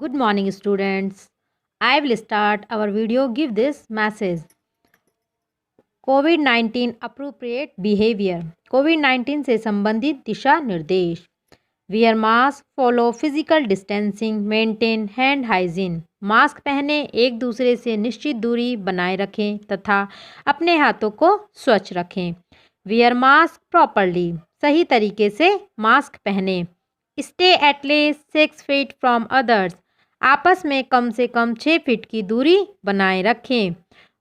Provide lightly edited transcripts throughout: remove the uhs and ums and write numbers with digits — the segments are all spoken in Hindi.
Good morning, students. I will start our video. Give this message. कोविड-19 अप्रोप्रिएट बिहेवियर। कोविड-19 से संबंधित दिशा निर्देश। Wear mask, follow physical distancing, maintain hand hygiene. Mask पहने, एक दूसरे से निश्चित दूरी बनाए रखें तथा अपने हाथों को स्वच्छ रखें। वियर मास्क प्रॉपरली, सही तरीके से मास्क पहने। Stay at least 6 feet from others, आपस में कम से कम 6 फीट की दूरी बनाए रखें।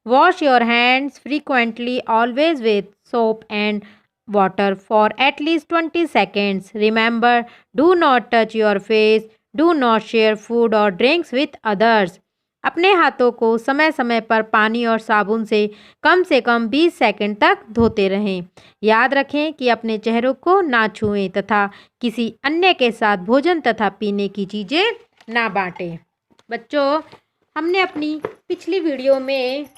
Wash your hands frequently always with soap and water for at least 20 seconds. Remember, do not touch your face. Do not share food or drinks with others. अपने हाथों को समय समय पर पानी और साबुन से कम 20 सेकंड तक धोते रहें। याद रखें कि अपने चेहरों को ना छुएं तथा किसी अन्य के साथ भोजन तथा पीने की चीज़ें ना बांटें। बच्चों, हमने अपनी पिछली वीडियो में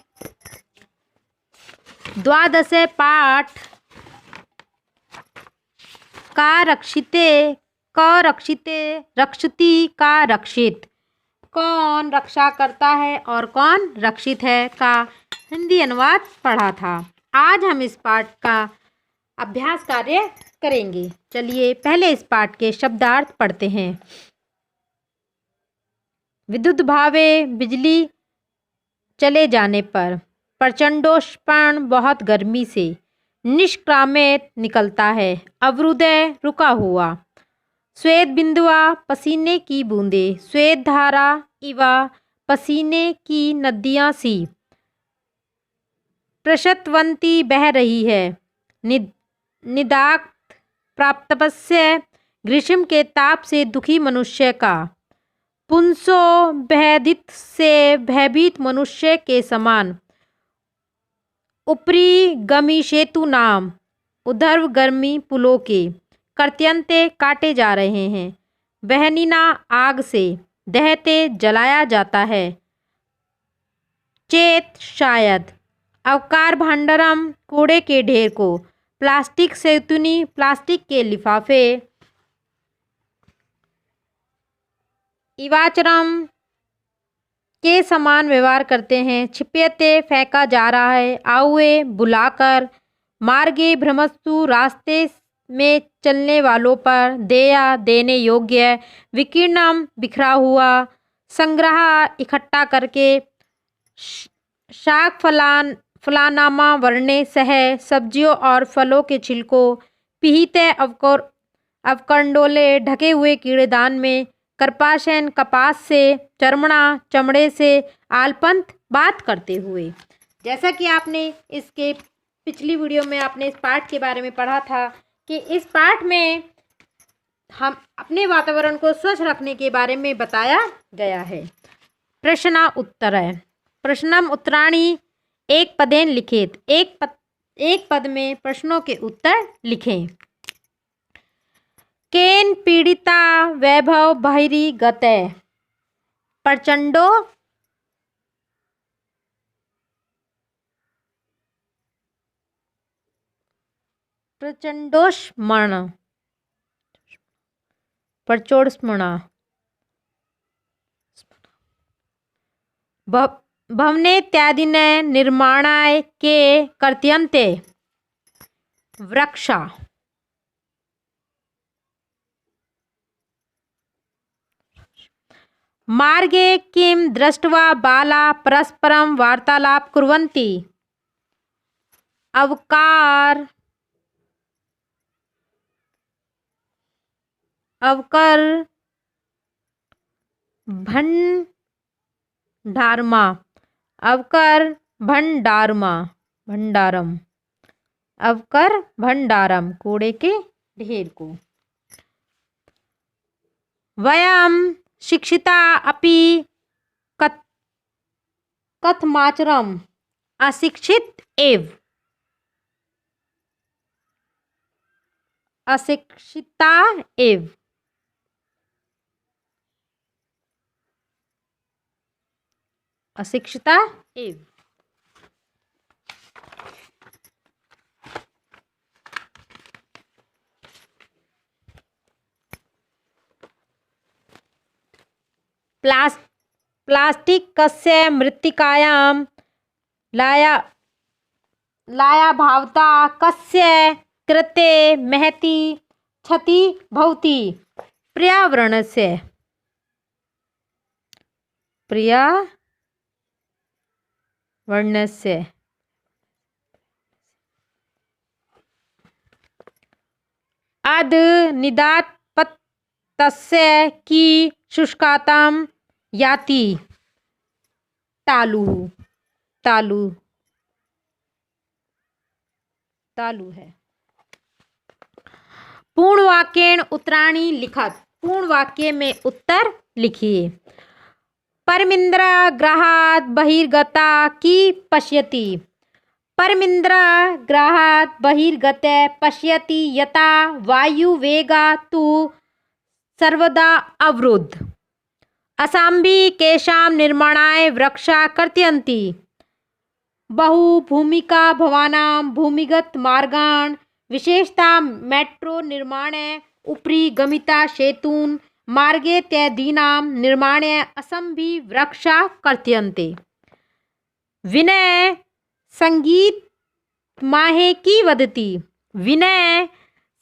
द्वादश पाठ का रक्षिते क रक्षिते रक्षति का रक्षित, कौन रक्षा करता है और कौन रक्षित है का हिंदी अनुवाद पढ़ा था। आज हम इस पाठ का अभ्यास कार्य करेंगे। चलिए पहले इस पाठ के शब्दार्थ पढ़ते हैं। विद्युत भावे, बिजली चले जाने पर। प्रचंडोष्ण, बहुत गर्मी से। निष्क्रामित, निकलता है। अवरुदय, रुका हुआ। श्वेत बिंदुआ, पसीने की बूंदे। श्वेत धारा इवा, पसीने की नदियां सी। प्रशतवंती, बह रही है। निदाक, प्राप्तवश्य, ग्रीष्म के ताप से दुखी मनुष्य का। पुंसो, भयदित से भयभीत मनुष्य के समान। ऊपरी गमी सेतु नाम, उधर्व गर्मी पुलों के। कर्त्यंते, काटे जा रहे हैं। बहनीना, आग से। दहते, जलाया जाता है। चेत, शायद। अवकार भांडरम, कूड़े के ढेर को। प्लास्टिक सेतुनी, प्लास्टिक के लिफाफे। इवाचरम, के समान व्यवहार करते हैं। छिप्यते, फेंका जा रहा है। आउए, बुलाकर। मार्गे भ्रमस्तु, रास्ते में चलने वालों पर। देया, देने योग्य। विकीर्णम, बिखरा हुआ। संग्रह, इकट्ठा करके। शाक फलानामा वर्णे सह, सब्जियों और फलों के छिलकों। पिहिते, अवकंडोले, ढके हुए कीड़ेदान में। कर्पाशन, कपास से। चर्मणा, चमड़े से। आलपंथ, बात करते हुए। जैसा कि आपने इसके पिछली वीडियो में आपने इस पाठ के बारे में पढ़ा था कि इस पाठ में हम अपने वातावरण को स्वच्छ रखने के बारे में बताया गया है। प्रश्न उत्तर है। प्रश्नम उत्तराणी एक पदेन लिखित, एक पद में प्रश्नों के उत्तर लिखें। केन पीड़िता वैभव बहिरी गते। प्रचंडो प्रचंडोष्मण, प्रचोड़स्मणा। भवनेत्यादिने निर्माणाय के कर्त्यन्ते। वृक्षा। मार्गे किं दृष्ट्वा बाला परस्परं वार्तालाप कुर्वन्ति। अवकर भंडारमा, अवकर भंडारम, कूड़े के ढेर को। वयम शिक्षिता अपि कथमाचरम, अशिक्षित एव। अशिक्षिता एव। अशिक्षिता एव। प्लास प्लास्टिक कस्य मृत्तिकायां लाया भावता कस्य कृते महती क्षति भवति पर्यावरणस्य अद निदात्पत्तस्य की शुष्कातां याति तालु है। पूर्ण वाक्येन उत्तराणि लिखत। पूर्ण वाक्य में उत्तर लिखिए। परमिन्द्र गृहात् बहिर्गता की पश्यति। परमिन्द्र गृहात् बहिर्गते पश्यति यथा वायुवेगा तु सर्वदा अवरुद्ध। असाम्भी केषां निर्माणाय वृक्षा कर्तयन्ति। बहुभूमिका भवनां भूमिगत मार्गान् विशेषता मेट्रो निर्माणे उपरि गमिता सेतून् मार्गे इत्यादीनां निर्माणे असम्भी वृक्षा कर्तयन्ते। विनय संगीत माहेकी वदति। विनय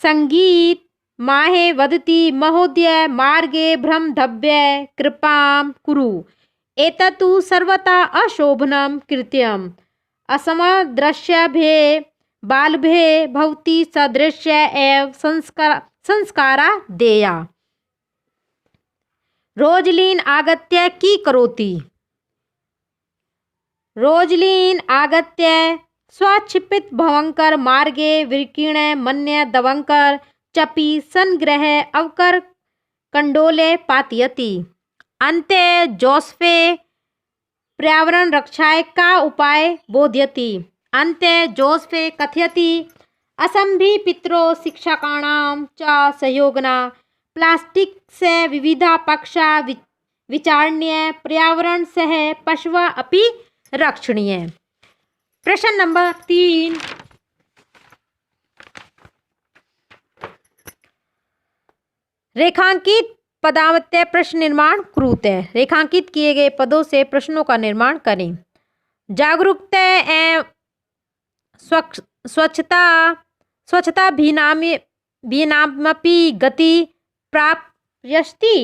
संगीत माहे वदति महोदय मार्गे भ्रमधव्य कृपां कुरु एतत्तु सर्वथा अशोभनं कृत्यम् असमदृश्यभे बालभे भवति सदृश्य एव संस्कारा देया। रोजलीन आगत्य की करोति। रोजलीन आगत्य स्वक्षिपित भवंकर मार्गे विकीर्ण मन्य दवंकर चपि संग्रह अवकर कंडोले पातयति। अन्ते जोसेफे पर्यावरण रक्षाय का उपाय बोधयति। अन्ते जोसेफे कथयति असम्भी पितरो शिक्षकाणां च सहयोगेन प्लास्टिक से विविधा पक्षा विचारणीय पर्यावरण सह पशव अपि रक्षणीय। प्रश्न नंबर 3। रेखांकित पदावत्य प्रश्न निर्माण कुरुते। रेखांकित किए गए पदों से प्रश्नों का निर्माण करें। जागरूकता एवं स्वच्छता भिन्नामपि गति प्राप्यस्ति।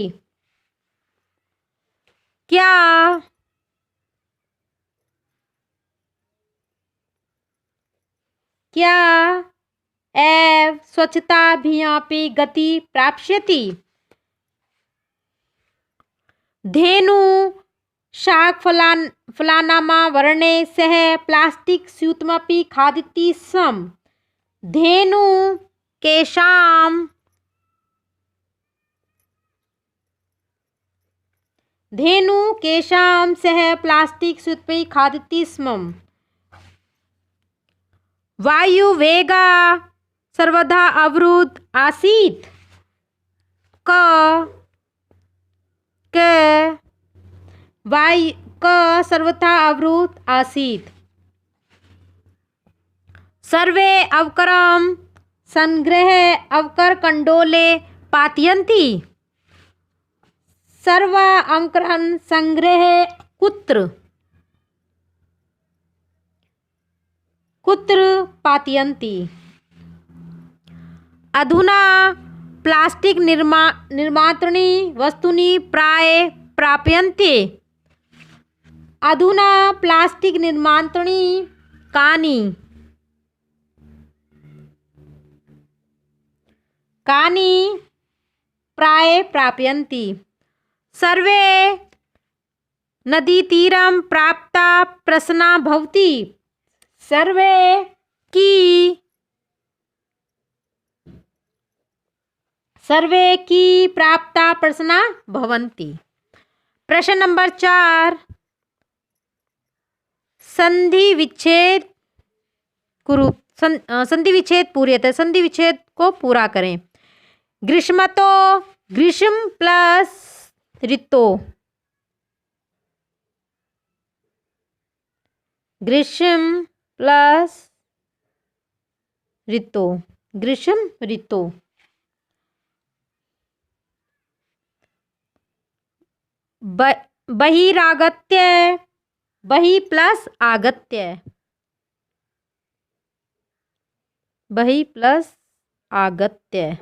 क्या एव स्वच्छता भिन्नापि गति प्राप्स्यति। धेनु शाक फलानामा वर्णे सह प्लास्टिक स्यूतमपि खादति स्म। धेनु केषां सह प्लास्टिक स्यूतमपि खादति स्म। वायुवेगा सर्वदा अवरुद्ध आसीत्। सर्वथा अवरुद्ध आसीत्। सर्वे अवकरं संग्रह अवकर कंडोले पातयन्ति। सर्व अवकरं संग्रह कुत्र पातयन्ति। अधुना प्लास्टिक निर्मात्राणि वस्तूनि प्राय प्राप्यन्ते। अधुना प्लास्टिक निर्मात्राणि कानि प्राय प्राप्यन्ति। सर्वे नदीतीरं प्राप्ता प्रश्ना भवति। सर्वे की प्राप्ता प्रश्ना भवन्ति। प्रश्न नंबर 4। संधि विच्छेद पूर्यते। संधि विच्छेद को पूरा करें। ग्रीष्मतो ग्रीष्म प्लस ऋतो। ग्रीष्म प्लस ऋतो। ग्रीष्म ऋतो। बहिरागत्य, बहि प्लस आगत्य, बहि प्लस आगत्य।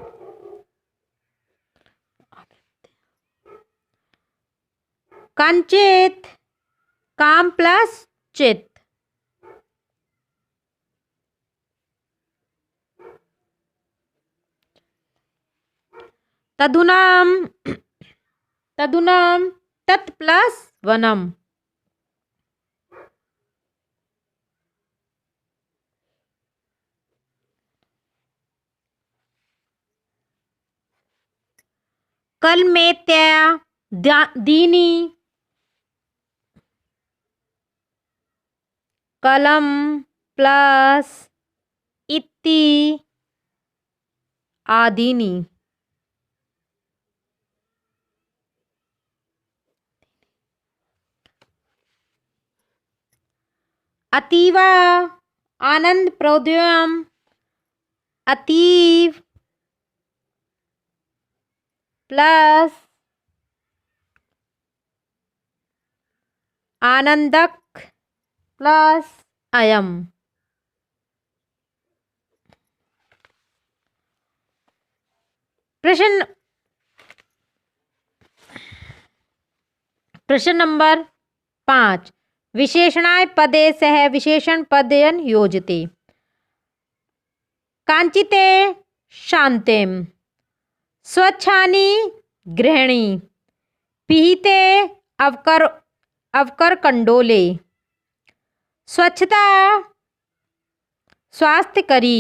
कंचित, काम प्लस चित। तदुनाम, तदुनाम तत् प्लस वनम। कलमेत्य, दीनी, कलम प्लस इति आदीनी। अतीवा, आनंद प्रौद्योम, अतीव प्लस आनंदक प्लस अयम। प्रश्न नंबर 5। विशेषणाय पदे सह विशेषण पदयन योजते। कांचिते शांतिम, स्वच्छानि गृहिणी, पिहिते अवकर कंडोले। स्वच्छता स्वास्थ्यकरी,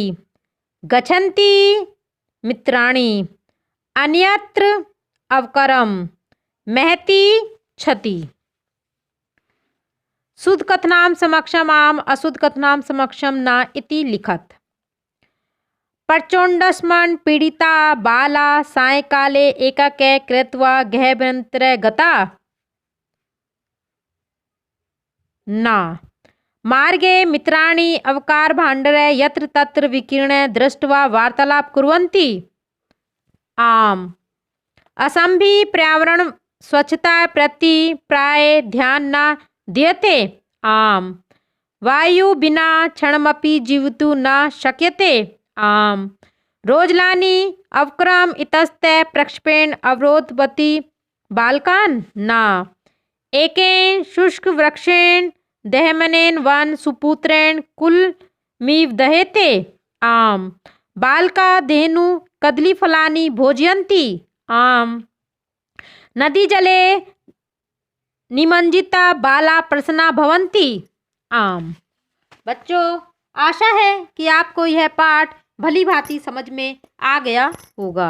गच्छन्ति मित्राणि, अन्यत्र अवकरम, महति क्षति। शुद्ध कथनाम समक्षम आम, अशुद्ध कथनाम समक्षम न इति लिखत। प्रचोण्डस्मन् पीडिता बाला सायंकाले एकके कृत्वा गृहभ्यन्तरे गता। न मार्गे मित्राणि अवकारभाण्डरे यत्र तत्र विकीर्णे दृष्ट्वा वार्तालाप कुर्वन्ति। आम असंभि पर्यावरण स्वच्छता प्रति प्राय ध्यान न दीयते। आम वायु बिना क्षणमपि जीवितुं न शक्यते। आम रोजलानि अवकरम इतस्ते प्रक्षेपेण अवरोधवती बालकान्। न एकेन शुष्क वृक्षेण दह्यमानेन वन सुपुत्रेण कुलमिव दह्यते। आम बालका धेनु कदलीफलानि भोजयन्ति। आम नदी जले निमज्जिता बाला प्रसन्ना भवन्ति। आम। बच्चों, आशा है कि आपको यह पाठ भली भांति समझ में आ गया होगा।